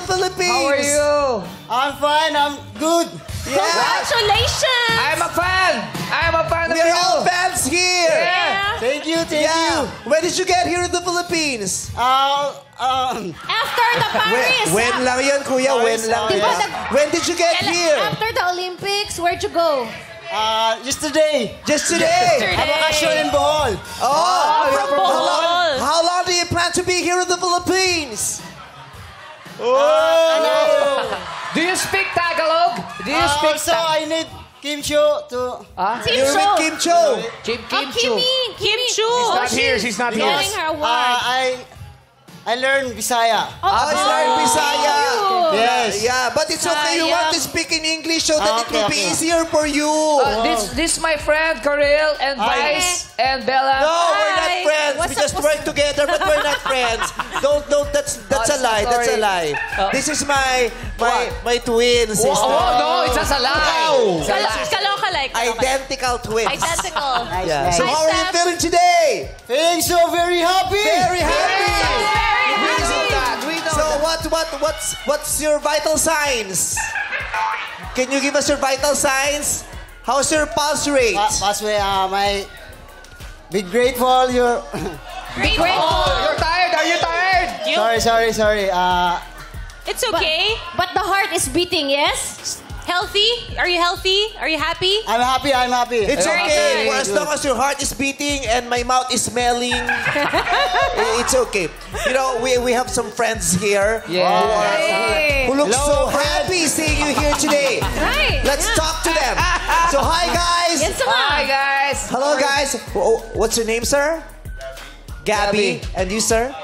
Philippines. How are you? I'm fine. I'm good. Yeah. Congratulations! I'm a fan. I'm a fan of We're you. all fans here. Yeah. Thank you. Thank Yeah. you. When did you get here in the Philippines? After the Paris. When lang yun, kuya. When lang. Diba, When did you get here? After the Olympics, where'd you go? Yesterday. Just today. I'm vacation in Bohol. Oh, from Bohol. How long do you plan to be here in the Philippines? Do you speak Tagalog? Do you speak Also, I need Kim Cho to... You're with Kim Cho. Kim Kim Chu. Not here. She's not here. Getting her award. I learned Bisaya. Oh, it's like Bisaya. Yes. Yeah, but it's okay. You want to speak in English so that it will be easier for you. This is my friend Karel and Vice and Bella. No, we're not friends. What's We just work together, but we're not friends. Don't. That's a lie. That's a lie. This is my twin sister. Oh no, it's just a lie. Kaloka like. Identical twins. Identical. Yeah. So Hi, how are you Steph. feeling today? Feeling so very happy. Very happy. We know So that. what's your vital signs? Can you give us your vital signs? How's your pulse rate? Pasway, be grateful. You're... Grateful. You're tired? Are you tired? Sorry. It's okay. But the heart is beating, yes? Healthy? Are you healthy? Are you happy? I'm happy. It's Very okay. good. For as long as your heart is beating and my mouth is smelling, it's okay. You know, we have some friends here who look so happy seeing you here today. Right. Let's talk to them. So hi guys. Yes, Hi guys. Hello guys. What's your name, sir? Gabby. And you, sir?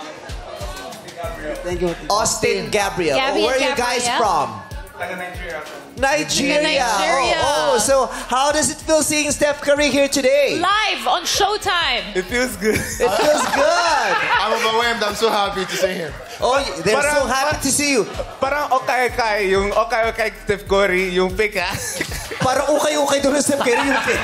Thank you. Austin Gabriel. Gabby Where are and you guys Gabriel. from? Nigeria. Nigeria. Oh, so how does it feel seeing Steph Curry here today? Live on Showtime. It feels good. It feels good. I'm overwhelmed. I'm so happy to see him. Oh, they're so Parang- happy to see you. Parang okay yung okay Steph Curry, yung pick Parang ukay-ukay doon sa Steph Curry yung pick.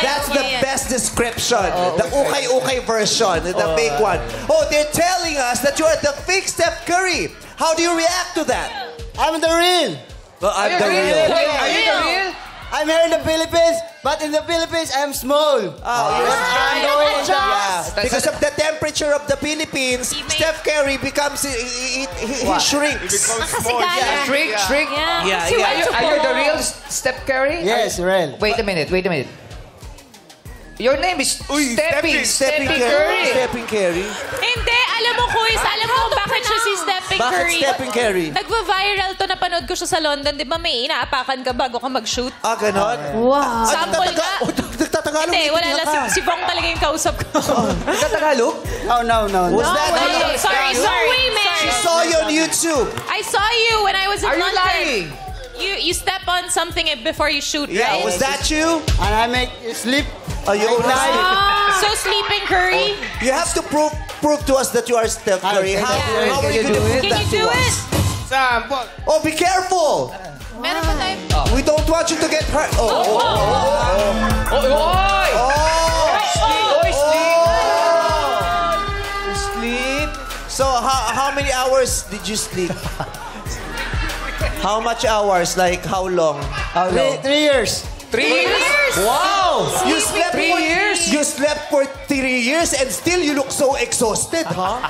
That's the best description. The ukay-ukay version. The fake one. Oh, they're telling us that you are the fake Steph Curry. How do you react to that? I'm the real. I'm the real. Are you the real? I'm here in the Philippines, but in the Philippines, I'm small. I'm going down. Because of the temperature of the Philippines, Steph Curry becomes, he shrinks. Shrink. Yeah. Are you the real Steph Curry? Yes, real. Wait a minute. Your name is Stephen Curry. Stephen Curry. Hindi, alam mo, Kuis, alam mo bakit siya si Stephen Bakit Curry? Stephen Curry? Nagva-viral to, napanood ko siya sa London. Di ba may inaapakan ka bago ka mag-shoot? Ah, ganon? Wow. Sample nga. Nagtatagalog. Hindi, wala lang. Si Bong talaga yung kausap ko. Nagtatagalog? No. Was that? Sorry. She saw you on YouTube. I saw you when I was in Are you London. lying? You step on something before you shoot, Yeah, right? was that you? And I make you sleep. Oh, you only sleep. So Sleeping Curry, You have to prove to us that you are Steph Curry. How are you going to prove can that you do to it? us? Oh, be careful! Meron ba tayo? We don't want you to get hurt. Sleep. So how many hours did you sleep? How much hours? Like how long? 3 years. 3 years? Wow! You slept 3 years? You slept for 3 years and still you look so exhausted, huh?